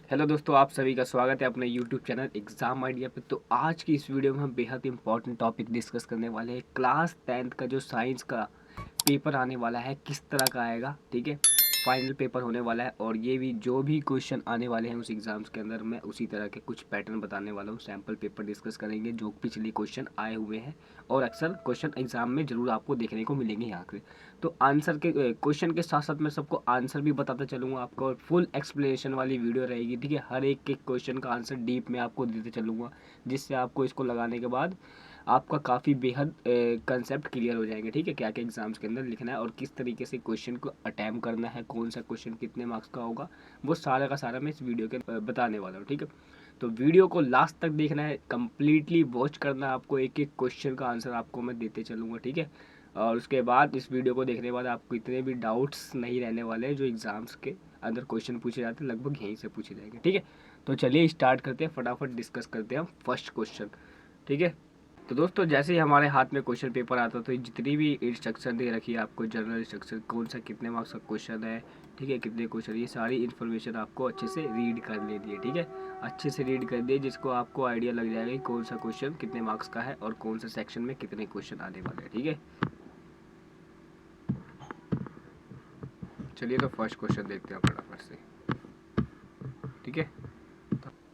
Hello दोस्तों, आप सभी का स्वागत है अपने यूट्यूब चैनल एग्ज़ाम आइडिया पे। तो आज की इस वीडियो में हम बेहद इंपॉर्टेंट टॉपिक डिस्कस करने वाले हैं। क्लास 10th का जो साइंस का पेपर आने वाला है किस तरह का आएगा, ठीक है। फाइनल पेपर होने वाला है और ये भी जो भी क्वेश्चन आने वाले हैं उस एग्ज़ाम्स के अंदर मैं उसी तरह के कुछ पैटर्न बताने वाला हूँ। सैम्पल पेपर डिस्कस करेंगे जो पिछले क्वेश्चन आए हुए हैं और अक्सर क्वेश्चन एग्ज़ाम में ज़रूर आपको देखने को मिलेंगे यहाँ के। तो आंसर के क्वेश्चन के साथ साथ मैं सबको आंसर भी बताता चलूँगा आपको, और फुल एक्सप्लेनेशन वाली वीडियो रहेगी, ठीक है। हर एक के क्वेश्चन का आंसर डीप में आपको देते चलूँगा, जिससे आपको इसको लगाने के बाद आपका काफ़ी बेहद कंसेप्ट क्लियर हो जाएंगे, ठीक है। क्या क्या एग्जाम्स के अंदर लिखना है और किस तरीके से क्वेश्चन को अटैम्प्ट करना है, कौन सा क्वेश्चन कितने मार्क्स का होगा, वो सारा का सारा मैं इस वीडियो के बताने वाला हूँ, ठीक है। तो वीडियो को लास्ट तक देखना है, कम्प्लीटली वॉच करना है आपको। एक एक क्वेश्चन का आंसर आपको मैं देते चलूँगा, ठीक है। और उसके बाद इस वीडियो को देखने के बाद आपको इतने भी डाउट्स नहीं रहने वाले जो एग्ज़ाम्स के अंदर क्वेश्चन पूछे जाते हैं, लगभग यहीं से पूछे जाएंगे, ठीक है। तो चलिए स्टार्ट करते हैं, फटाफट डिस्कस करते हैं हम फर्स्ट क्वेश्चन, ठीक है। तो दोस्तों, जैसे ही हमारे हाथ में क्वेश्चन पेपर आता है तो जितनी भी इंस्ट्रक्शन दे रखी है आपको, जनरल इंस्ट्रक्शन, कौन सा कितने मार्क्स का क्वेश्चन है, ठीक है, कितने क्वेश्चन, ये सारी इन्फॉर्मेशन आपको अच्छे से रीड कर लेनी है, ठीक है। अच्छे से रीड कर दिए जिसको आपको आइडिया लग जाएगा कि कौन सा क्वेश्चन कितने मार्क्स का है और कौन सा सेक्शन में कितने क्वेश्चन आने वाले हैं, ठीक है। चलिए तो फर्स्ट क्वेश्चन देखते हैं फटाफट से, ठीक है।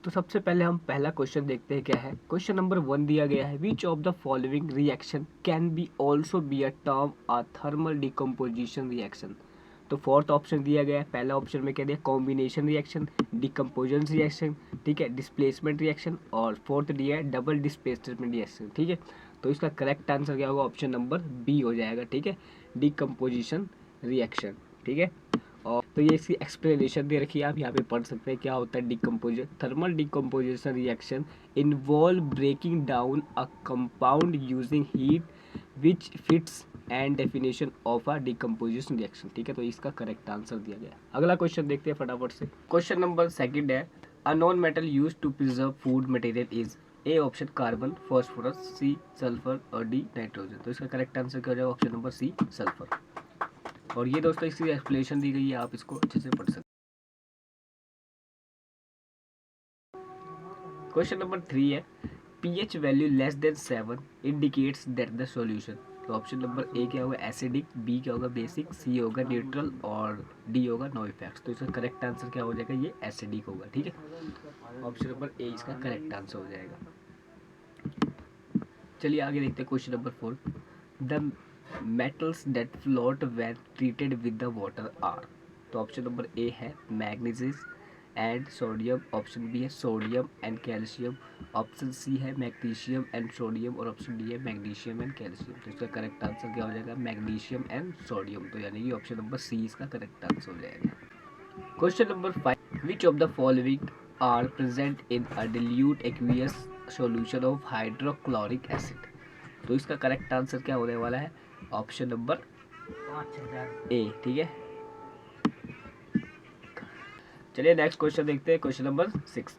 तो सबसे पहले हम पहला क्वेश्चन देखते हैं क्या है। क्वेश्चन नंबर 1 दिया गया है, which of the following reaction can be also be a term a thermal decomposition reaction. तो फोर्थ ऑप्शन दिया गया है। पहला ऑप्शन में कह दिया कॉम्बिनेशन रिएक्शन, डिकम्पोजन रिएक्शन, ठीक है, डिस्प्लेसमेंट रिएक्शन, और फोर्थ दिया है डबल डिस्प्लेसमेंट रिएक्शन, ठीक है। तो इसका करेक्ट आंसर क्या होगा, ऑप्शन नंबर बी हो जाएगा, ठीक है, डिकम्पोजिशन रिएक्शन, ठीक है। और तो ये इसकी एक्सप्लेनेशन दे रखी है, आप यहाँ पे पढ़ सकते हैं क्या होता है decomposition. Thermal decomposition reaction involve breaking down a compound using heat which fits and definition of a decomposition reaction, ठीक है। तो इसका करेक्ट आंसर दिया गया। अगला क्वेश्चन देखते हैं फटाफट से। क्वेश्चन नंबर सेकंड है, a non metal used to preserve food material is. A option carbon, phosphorus, C sulphur और डी नाइट्रोजन। तो इसका करेक्ट आंसर क्या हो जाएगा, ऑप्शन नंबर सी सल्फर। और ये दोस्तों इसकी एक्सप्लेनेशन दी गई है, आप इसको अच्छे से पढ़ सकते हैं। क्वेश्चन नंबर 3 है, pH value less than 7 indicates that the solution. तो ऑप्शन नंबर ए क्या होगा, एसिडिक, बी क्या होगा, बेसिक, सी होगा न्यूट्रल और डी होगा नो इफेक्ट्स। तो इसका करेक्ट आंसर क्या हो जाएगा, ये एसिडिक होगा, ठीक है। ऑप्शन नंबर ए इसका करेक्ट आंसर हो जाएगा। चलिए आगे देखते हैं question number 4, the metals that float when treated with the water are. तो ऑप्शन नंबर ए है manganese and sodium, option b है sodium and calcium, option c है मैग्नीशियम एंड सोडियम, और ऑप्शन डी है मैग्नीशियम एंड कैल्शियम। तो इसका correct answer क्या हो जाएगा, मैग्नीशियम एंड सोडियम। तो यानी कि ऑप्शन नंबर सी इसका करेक्ट आंसर हो जाएगा। Question number 5, which of the following are present in a dilute aqueous solution of hydrochloric acid। तो इसका करेक्ट आंसर क्या होने वाला है, ऑप्शन नंबर ए, ठीक है। चलिए नेक्स्ट क्वेश्चन देखते हैं, क्वेश्चन नंबर 6।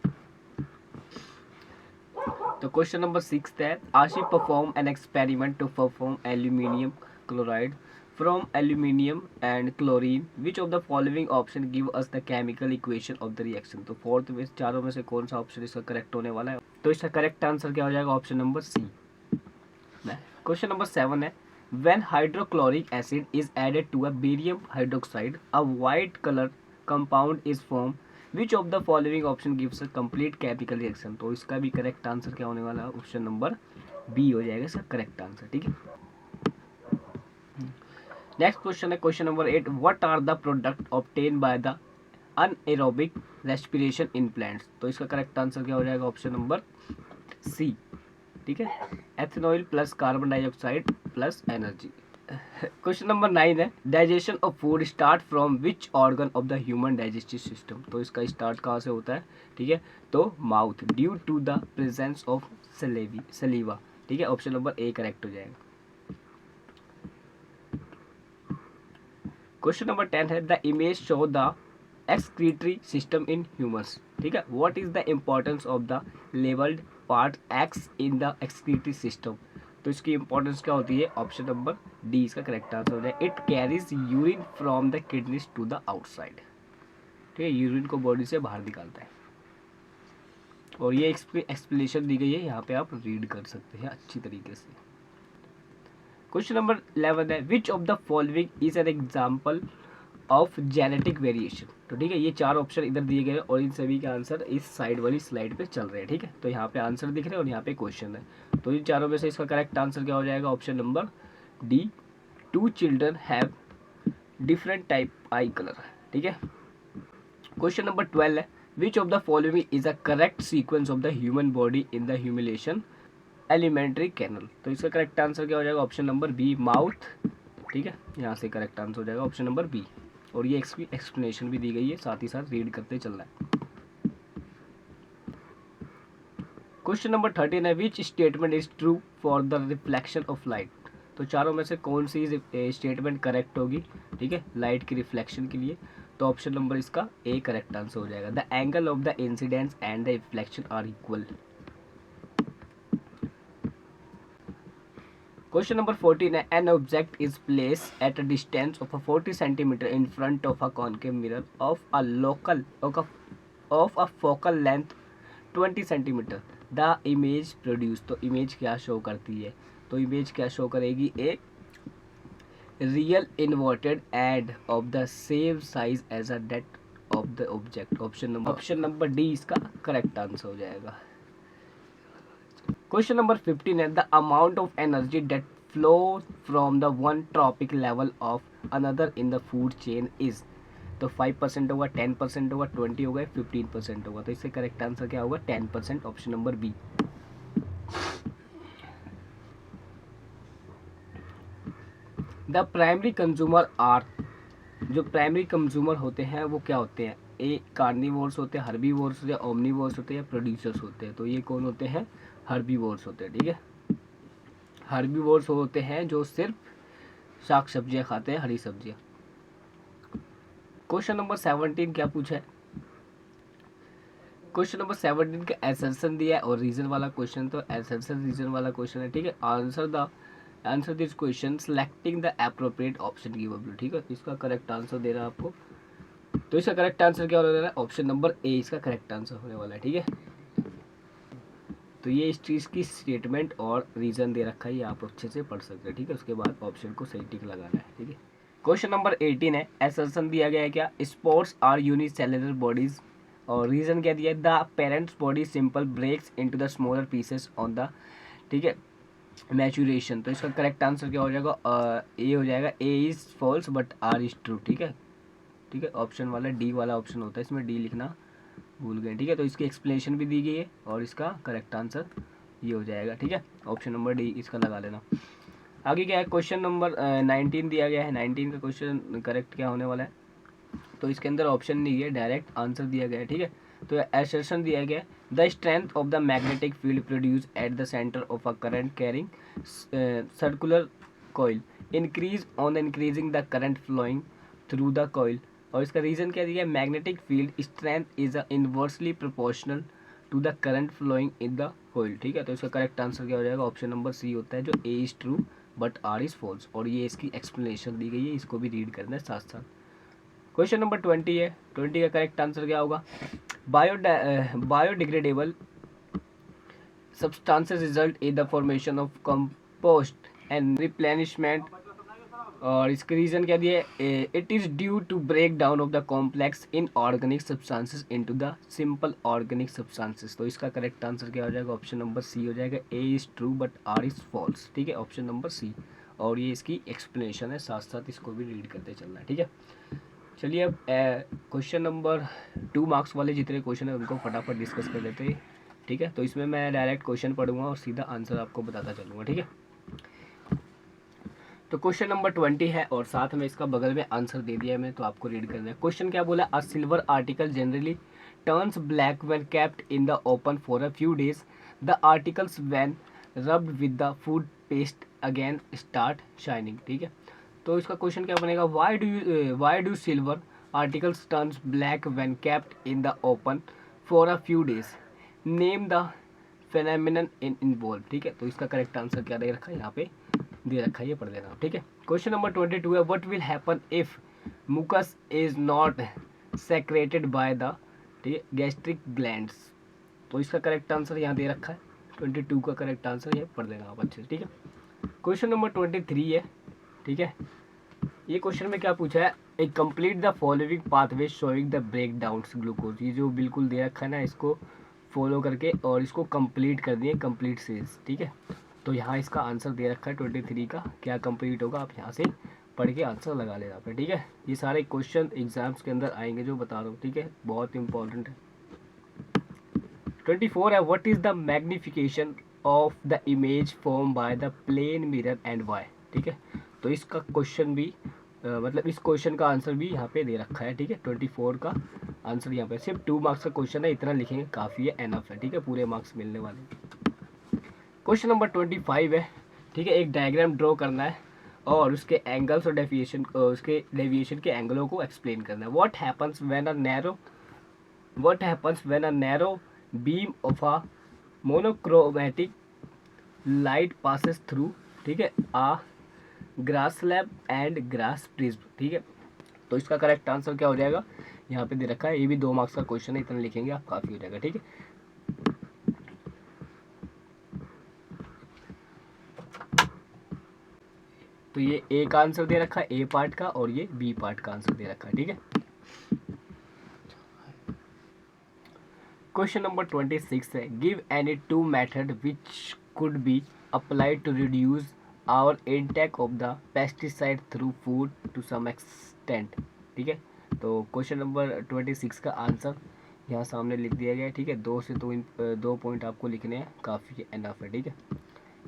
तो क्वेश्चन नंबर 6 है, Ashi perform an experiment to perform aluminium chloride from aluminium and chlorine, which of the following option give us the chemical equation of the reaction. तो fourth में चारों में से कौन सा ऑप्शन इसका करेक्ट होने वाला है। तो इसका करेक्ट आंसर क्या हो जाएगा, option number C. Question number 7 है, when hydrochloric acid is added to a barium hydroxide a white color compound is formed, which of the following option gives a complete chemical reaction। तो इसका भी correct answer क्या होने वाला है, option number B हो जाएगा इसका करेक्ट आंसर, ठीक है। नेक्स्ट क्वेश्चन है question number 8, what are the product obtain by the anaerobic respiration in plants. तो इसका करेक्ट आंसर क्या हो जाएगा, ऑप्शन नंबर सी, ठीक है, ethanol plus carbon dioxide plus energy. Question number 9 है, digestion of food start from which organ of the human digestive system. तो इसका स्टार्ट कहाँ से होता है, ठीक है, तो mouth, due to the presence of saliva, ठीक है। ऑप्शन नंबर ए करेक्ट हो जाएगा। क्वेश्चन नंबर 10 है, the image show the excretory system in humans, ठीक है, what is the importance of the labelled part X in the excretory system. तो इसकी importance क्या होती है, ऑप्शन नंबर डी इसका करेक्ट आंसर हो जाए, it carries urine from the kidneys to the outside, ठीक है, यूरिन को बॉडी से बाहर निकालता है। और ये एक्सप्लेनेशन दी गई है, यहाँ पे आप रीड कर सकते हैं अच्छी तरीके से। क्वेश्चन नंबर 11 है which of the following is an example of genetic variation. तो ठीक है, ये 4 ऑप्शन इधर दिए गए हैं और इन सभी के आंसर इस साइड वाली स्लाइड पे चल रहे हैं। ठीक है, तो यहाँ पे आंसर दिख रहे हैं और यहाँ पे क्वेश्चन है। तो इन चारों में से इसका करेक्ट आंसर क्या हो जाएगा? Option number D, 2 children have different type eye colour. ठीक है, क्वेश्चन नंबर 12 है which of the following is a correct sequence of the human body in the humiliation alimentary canal. तो इसका करेक्ट आंसर क्या हो जाएगा? Option number B, mouth. ठीक है, यहाँ से करेक्ट आंसर हो जाएगा ऑप्शन नंबर बी। और ये एक्सप्लेनेशन भी दी गई है, साथ ही साथ रीड करते चल रहा है। क्वेश्चन नंबर 13 है which statement is true for the reflection of light. तो चारों में से कौन सी स्टेटमेंट करेक्ट होगी? ठीक है, लाइट की रिफ्लेक्शन के लिए। तो ऑप्शन नंबर इसका ए करेक्ट आंसर हो जाएगा। The angle of the incidence and the reflection are equal. Question number 14 है an object is place at a distance of 40 centimetre in front of a concave mirror of a focal length 20 centimetre. The image produce. तो image क्या show करती है? तो image क्या show करेगी? A real inverted and of the same size as a that of the object. Option number D इसका correct answer हो जाएगा। क्वेश्चन नंबर 15 है the amount of energy date flow from the one trophic level of another in the food chain is. तो 5% होगा, 10% होगा, 20 होगा, 15% होगा। तो इससे करेक्ट आंसर क्या होगा? 10%, option number B. The primary consumer are. जो प्राइमरी कंज्यूमर होते हैं वो क्या होते हैं? ए कार्निवोर्स होते हैं, हर्बीवोर्स होते हैं, ओमनीवोर्स होते हैं, या प्रोड्यूसर्स होते हैं। तो ये कौन होते हैं? हर्बीवोर्स होते हैं। ठीक है, हर्बीवोर्स होते हैं जो सिर्फ शाक सब्जियां खाते हैं, हरी सब्जियां। क्वेश्चन नंबर 17 क्या पूछा है? क्वेश्चन नंबर 17 का एसर्शन दिया है और रीजन वाला क्वेश्चन, तो एसर्शन रीजन वाला क्वेश्चन है। ठीक है, answer this question selecting the appropriate option given. ठीक है, इसका करेक्ट आंसर दे रहा है आपको। तो इसका करेक्ट आंसर क्या होने वाला है? ऑप्शन नंबर ए इसका करेक्ट आंसर होने वाला है। ठीक है, तो ये इस चीज़ की स्टेटमेंट और रीज़न दे रखा है, ये आप अच्छे से पढ़ सकते हैं। ठीक है, उसके बाद ऑप्शन को सही टिक लगाना है। ठीक है, क्वेश्चन नंबर 18 है एसर्शन दिया गया है क्या? Spores are unicellular bodies. और रीज़न क्या दिया है? The parents body simple breaks into the smaller pieces on the, ठीक है, मैचुरेशन। तो इसका करेक्ट आंसर क्या हो जाएगा? ए हो जाएगा। A is false but R is true. ठीक है, ठीक है, ऑप्शन वाला डी वाला ऑप्शन होता है, इसमें डी लिखना भूल गए। ठीक है, तो इसकी एक्सप्लेनेशन भी दी गई है और इसका करेक्ट आंसर ये हो जाएगा। ठीक है, ऑप्शन नंबर डी इसका लगा लेना। आगे क्या है? क्वेश्चन नंबर 19 दिया गया है। 19 का क्वेश्चन करेक्ट क्या होने वाला है? तो इसके अंदर ऑप्शन नहीं है, डायरेक्ट आंसर दिया गया है। ठीक है, तो एसर्शन दिया गया है the strength of the magnetic field produce at the centre of a current carrying circular coil increase on increasing the current flowing through the coil. और इसका रीज़न क्या दिया है? Magnetic field strength is inversely proportional to the current flowing in the coil. ठीक है, तो इसका correct answer क्या हो जाएगा? ऑप्शन नंबर सी होता है, जो A is true but R is false. और ये इसकी एक्सप्लेनेशन दी गई है, इसको भी रीड करना है साथ साथ। क्वेश्चन नंबर 20 है। 20 का करेक्ट आंसर क्या होगा? Biodegradable substances result in the formation of compost and replenishment। और इसका रीज़न क्या दिया है? It is due to break down of the complex inorganic substances into the simple organic substances. तो इसका करेक्ट आंसर क्या हो जाएगा? ऑप्शन नंबर सी हो जाएगा। A is true but R is false. ठीक है, ऑप्शन नंबर सी। और ये इसकी एक्सप्लेनेशन है, साथ साथ इसको भी रीड करते चलना है। ठीक है, चलिए अब क्वेश्चन नंबर 2 मार्क्स वाले जितने क्वेश्चन है उनको फटाफट डिस्कस कर लेते हैं। ठीक है, तो इसमें मैं डायरेक्ट क्वेश्चन पढ़ूंगा और सीधा आंसर आपको बताता चलूँगा। ठीक है, तो क्वेश्चन नंबर 20 है और साथ में इसका बगल में आंसर दे दिया है मैंने, तो आपको रीड करना है। क्वेश्चन क्या बोला? अ silver article generally turns black when kept in the open for a few days. The articles when rubbed with the food paste again start shining. ठीक है, तो इसका क्वेश्चन क्या बनेगा? Why do silver articles turns black when kept in the open for a few days. Name the phenomenon involve. ठीक है, तो इसका करेक्ट आंसर क्या दे रखा है? यहाँ पे दे रखा है, ये पढ़ लेना। ठीक है, क्वेश्चन नंबर 22 है what will happen if mucus is not secreted by the, ठीक है, गैस्ट्रिक ग्लैंड्स। तो इसका करेक्ट आंसर यहाँ दे रखा है 22 का करेक्ट आंसर, ये पढ़ लेना आप अच्छे से, ठीक है। क्वेश्चन नंबर 23 है, ठीक है। ये क्वेश्चन में क्या पूछा है, a complete the following pathway showing the break downs glucose. ये जो बिल्कुल दे रखा है ना, इसको फॉलो करके और इसको कंप्लीट कर दिए, कंप्लीट सेल्स, ठीक है। तो यहाँ इसका आंसर दे रखा है 23 का, क्या कंप्लीट होगा आप यहाँ से पढ़ के आंसर लगा लेना आपने, ठीक है। ये सारे क्वेश्चन एग्जाम्स के अंदर आएंगे जो बता रहा हूँ, ठीक है, बहुत इंपॉर्टेंट है। 24 है, what is the magnification of the image form by the plane mirror and why, ठीक है। तो इसका क्वेश्चन भी मतलब इस क्वेश्चन का आंसर भी यहाँ पे दे रखा है, ठीक है। 24 का आंसर यहाँ पे सिर्फ 2 मार्क्स का क्वेश्चन है, इतना लिखेंगे काफ़ी है, एनफ है, ठीक है, पूरे मार्क्स मिलने वाले। क्वेश्चन नंबर 25 है, ठीक है। एक डायग्राम ड्रॉ करना है और उसके एंगल्स और डेविएशन उसके डेविएशन के एंगलों को एक्सप्लेन करना है। What happens when a narrow beam of a monochromatic light passes through, ठीक है, a glass slab and glass prism, ठीक है। तो इसका करेक्ट आंसर क्या हो जाएगा, यहाँ पे दे रखा है, ये भी 2 मार्क्स का क्वेश्चन है, इतना लिखेंगे आप काफ़ी हो जाएगा, ठीक है। तो ये ए का आंसर दे रखा है, ए पार्ट का, और ये बी पार्ट का आंसर दे रखा है, ठीक है। क्वेश्चन नंबर 26 है, give any 2 method which could be applied to reduce our intake of the pesticide through food to some extent, ठीक है। तो क्वेश्चन नंबर 26 का आंसर यहाँ सामने लिख दिया गया है, ठीक है। 2 से 2 पॉइंट आपको लिखने हैं, काफ़ी एनफ है, ठीक है।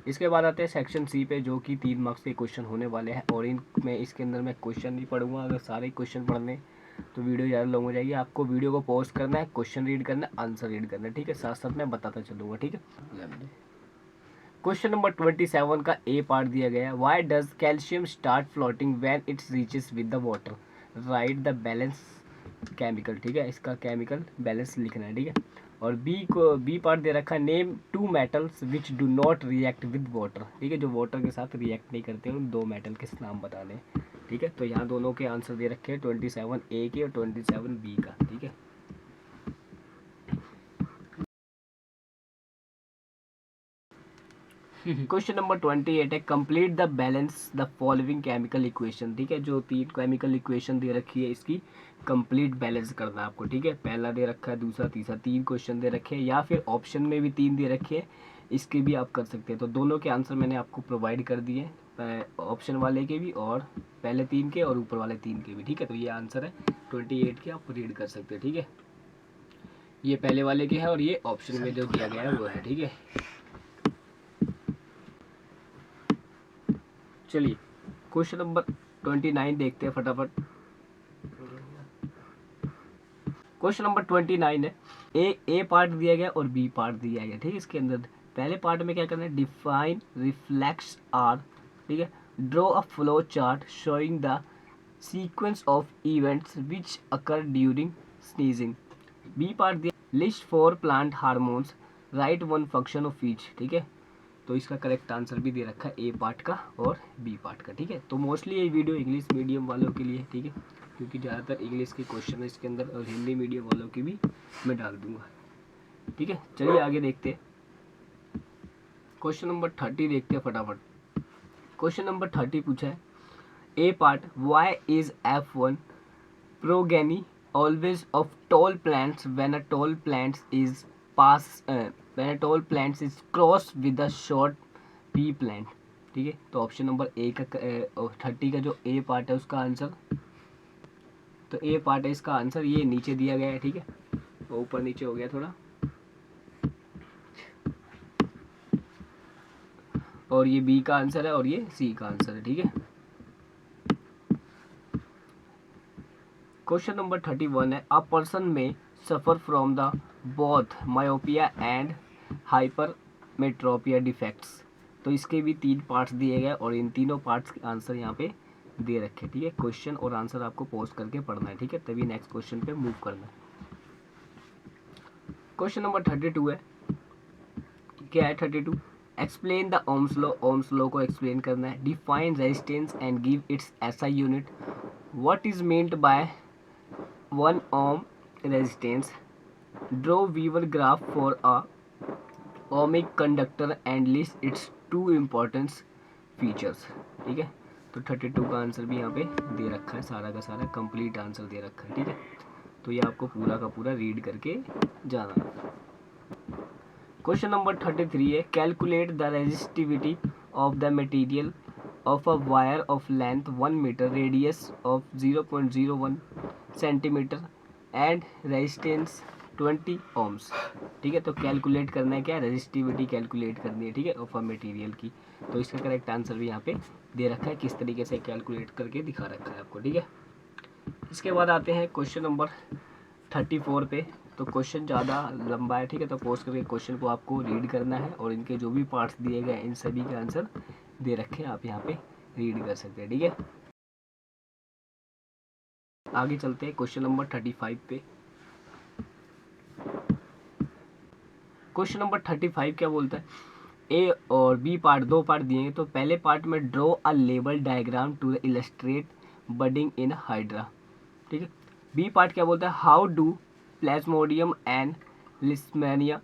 इसके बाद आते हैं सेक्शन सी पे, जो कि 3 मार्क्स के क्वेश्चन होने वाले हैं, और इनमें इसके अंदर मैं क्वेश्चन नहीं पढ़ूंगा। अगर सारे क्वेश्चन पढ़ने तो वीडियो ज़्यादा लॉन्ग हो जाएगी, आपको वीडियो को पॉज करना है, क्वेश्चन रीड करना है, आंसर रीड करना है, ठीक है, साथ साथ मैं बताता चलूँगा, ठीक है। क्वेश्चन नंबर 27 का ए पार्ट दिया गया है, why does calcium start floating when it's reaches with the water, right the balance chemical, ठीक है। इसका केमिकल बैलेंस लिखना है, ठीक है। और बी पार्ट दे रखा है, name 2 metals which do not react with water, ठीक है, जो वाटर के साथ रिएक्ट नहीं करते, उन 2 मेटल के नाम बताने, ठीक है। तो यहाँ दोनों के आंसर दे रखे हैं, 27 ए के और 27 बी का, ठीक है। क्वेश्चन नंबर 28 है, complete the balance the following chemical equation, ठीक है। जो 3 केमिकल इक्वेशन दे रखी है, इसकी कंप्लीट बैलेंस करना है आपको, ठीक है। पहला दे रखा है, दूसरा, तीसरा, 3 क्वेश्चन दे रखे हैं, या फिर ऑप्शन में भी 3 दे रखे हैं, इसके भी आप कर सकते हैं। तो दोनों के आंसर मैंने आपको प्रोवाइड कर दिए, ऑप्शन वाले के भी और पहले 3 के और ऊपर वाले 3 के भी, ठीक है। तो ये आंसर है 28 के, आप रीड कर सकते हैं, ठीक है। ये पहले वाले के है और ये ऑप्शन में जो दिया गया है वो है, ठीक है। चलिए क्वेश्चन नंबर 29 देखते हैं फटाफट। क्वेश्चन नंबर 29 है, ए पार्ट दिया गया और बी पार्ट दिया गया, ठीक है। इसके अंदर पहले पार्ट में क्या करना है, डिफाइन रिफ्लेक्स आर, ठीक है, draw a flow chart showing the sequence of events which occur during sneezing. B part दिया, list 4 plant hormones, write 1 function of each, ठीक है। तो इसका करेक्ट आंसर भी दे रखा है, ए पार्ट का और बी पार्ट का, ठीक है। तो मोस्टली ये वीडियो इंग्लिश मीडियम वालों के लिए, ठीक है, क्योंकि ज़्यादातर इंग्लिश के क्वेश्चन है इसके अंदर, और हिंदी मीडियम वालों की भी मैं डाल दूंगा, ठीक है। चलिए आगे देखते हैं, क्वेश्चन नंबर 30 देखते हैं फटाफट। क्वेश्चन नंबर 30 पूछा है, a part, why is F1 progeny always of tall plants when a tall plants is when a tall plant is crossed with a short pea plant, ठीक है। तो ऑप्शन नंबर ए का 30 का जो ए पार्ट है उसका आंसर, तो ए पार्ट है इसका आंसर, ये नीचे दिया गया है, ठीक है, ऊपर नीचे हो गया थोड़ा, और ये बी का आंसर है और ये सी का आंसर है, ठीक है। क्वेश्चन नंबर 31 है, अ पर्सन में suffer from the both myopia and hypermetropia defects. तो इसके भी 3 पार्ट्स दिए गए और इन तीनों पार्ट्स के आंसर यहाँ पे दे रखे, ठीक है। क्वेश्चन और आंसर आपको पोस्ट करके पढ़ना है, ठीक है, तभी नेक्स्ट क्वेश्चन पे मूव करना है। क्वेश्चन नंबर 32 है, क्या है 32, एक्सप्लेन द ओम्स लॉ को एक्सप्लेन करना है। Define resistance and give its SI unit. What is meant by 1 ohm resistance. Draw वीवर graph for a ohmic conductor and list its two importance features. ठीक है, तो 32 का आंसर भी यहाँ पे दे रखा है, सारा का सारा कंप्लीट आंसर दे रखा है। ठीक है, तो ये आपको पूरा का पूरा रीड करके जाना है। क्वेश्चन नंबर 33 है, calculate the resistivity of the material of a wire of length 1 metre, radius of 0.01 centimetre and resistance 20 ohms। ठीक है, तो कैलकुलेट करना है क्या, रेजिस्टिविटी कैलकुलेट करनी है। ठीक है, ऑफ अ मटेरियल की। तो इसका करेक्ट आंसर भी यहाँ पे दे रखा है, किस तरीके से कैलकुलेट करके दिखा रखा है आपको। ठीक है, इसके बाद आते हैं क्वेश्चन नंबर 34 पे। तो क्वेश्चन ज़्यादा लंबा है। ठीक है, तो पोस्ट करके क्वेश्चन को आपको रीड करना है और इनके जो भी पार्ट्स दिए गए इन सभी के आंसर दे रखे हैं, आप यहाँ पे रीड कर सकते हैं। ठीक है, आगे चलते हैं क्वेश्चन नंबर 35 पे। क्वेश्चन नंबर 35 क्या बोलता है, ए और बी पार्ट, दो पार्ट दिए हैं। तो पहले पार्ट में draw a label diagram to illustrate budding in Hydra. ठीक है, बी पार्ट क्या बोलता है, how do Plasmodium and Leishmania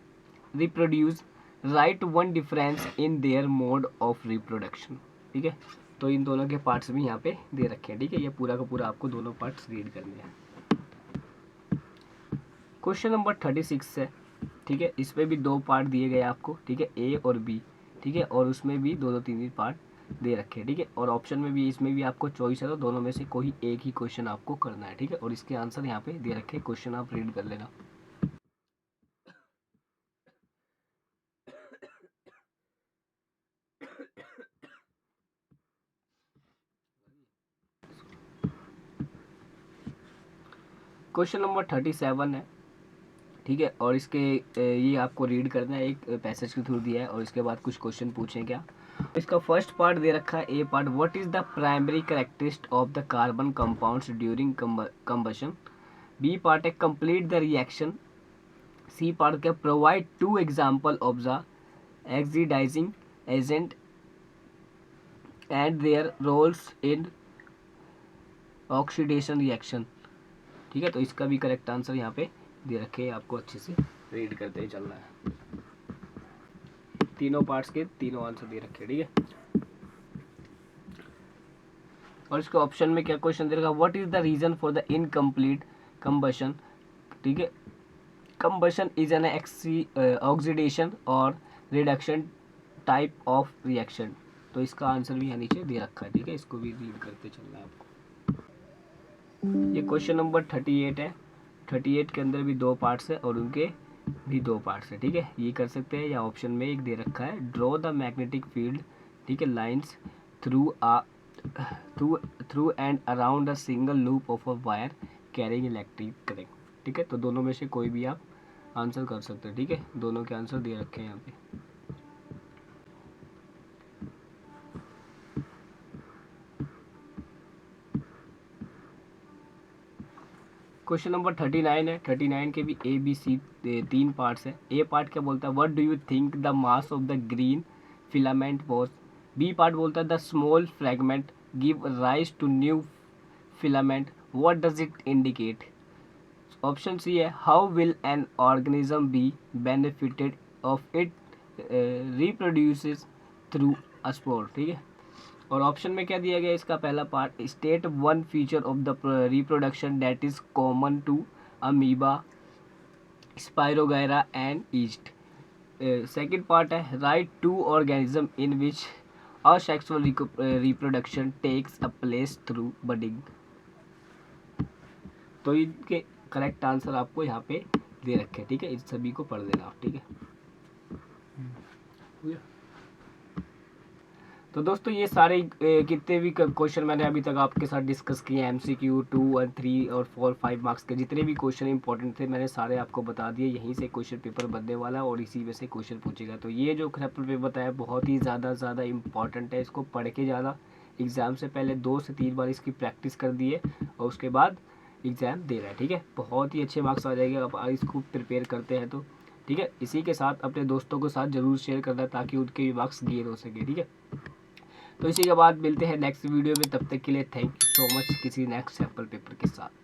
reproduce, write one difference in their mode of reproduction. ठीक है, तो इन दोनों के पार्ट्स भी यहाँ पे दे रखे हैं। ठीक है, ये पूरा का पूरा आपको दोनों पार्ट्स रीड करने हैं। क्वेश्चन नंबर 36 है। ठीक है, इसमें भी दो पार्ट दिए गए आपको। ठीक है, ए और बी। ठीक है, और उसमें भी दो दो तीन तीन पार्ट दे रखे हैं। ठीक है, और ऑप्शन में भी, इसमें भी आपको चॉइस है, तो दोनों में से कोई एक ही क्वेश्चन आपको करना है। ठीक है, और इसके आंसर यहाँ पे दे रखे हैं, क्वेश्चन आप रीड कर लेना। क्वेश्चन नंबर 37 है। ठीक है, और इसके ये आपको रीड करना है, एक पैसेज के थ्रू दिया है और इसके बाद कुछ क्वेश्चन पूछें क्या। इसका फर्स्ट पार्ट दे रखा है, a part, what is the primary characteristic of the carbon compounds during combustion. B part है, complete the reaction. C part क्या, provide two example of the oxidising agent and their roles in oxidation reaction. ठीक है, तो इसका भी correct answer यहाँ पे दे रखे हैं, आपको अच्छे से रीड करते ही चलना है। तीनों पार्ट्स के तीनों आंसर दे रखे हैं। ठीक है, और इसके ऑप्शन में क्या क्वेश्चन दे रखा, what is the reason for the incomplete combustion. ठीक है, कंबशन इज एन ऑक्सीडेशन और रिडक्शन टाइप ऑफ रिएक्शन। तो इसका आंसर भी यहाँ नीचे दे रखा है। ठीक है, इसको भी रीड करते चलना है आपको। ये क्वेश्चन नंबर 38 है। 38 के अंदर भी दो पार्ट्स है और उनके भी दो पार्ट्स है। ठीक है, ये कर सकते हैं, या ऑप्शन में एक दे रखा है, ड्रॉ द मैग्नेटिक फील्ड। ठीक है, lines through and around a single loop of a wire carrying electric current. ठीक है, तो दोनों में से कोई भी आप आंसर कर सकते हैं। ठीक है, दोनों के आंसर दे रखे हैं यहाँ पे। क्वेश्चन नंबर 39 है। 39 के भी ए बी सी तीन पार्ट्स है। ए पार्ट क्या बोलता है, what do you think the mass of the green filament was. B part बोलता है, the small fragment give rise to new filament, what does it indicate. Option c है, how will an organism be benefited of it reproduces through a spore. ठीक है, और option में क्या दिया गया, इसका पहला part, state one feature of the reproduction that is common to amoeba, spirogyra and yeast. Second part है, write two organism in which asexual reproduction takes a place through budding. तो इनके करेक्ट आंसर आपको यहाँ पे दे रखे हैं। ठीक है, इन सभी को पढ़ लेना आप। ठीक है, तो दोस्तों ये सारे कितने भी क्वेश्चन मैंने अभी तक आपके साथ डिस्कस किए, MCQ 2 और 3 और 4 5 मार्क्स के जितने भी क्वेश्चन इंपॉर्टेंट थे मैंने सारे आपको बता दिए। यहीं से क्वेश्चन पेपर बनने वाला है और इसी में से क्वेश्चन पूछेगा। तो ये जो क्रेपल पेपर बताया बहुत ही ज़्यादा इंपॉर्टेंट है, इसको पढ़ के ज़्यादा एग्ज़ाम से पहले 2 से 3 बार इसकी प्रैक्टिस कर दिए और उसके बाद एग्ज़ाम दे रहा है। ठीक है, बहुत ही अच्छे मार्क्स आ जाएंगे आप इसको प्रिपेयर करते हैं तो। ठीक है, इसी के साथ अपने दोस्तों के साथ ज़रूर शेयर करना ताकि उनके भी मार्क्स गेन हो सके। ठीक है, तो इसी के बाद मिलते हैं नेक्स्ट वीडियो में, तब तक के लिए थैंक यू सो मच किसी नेक्स्ट सैम्पल पेपर के साथ।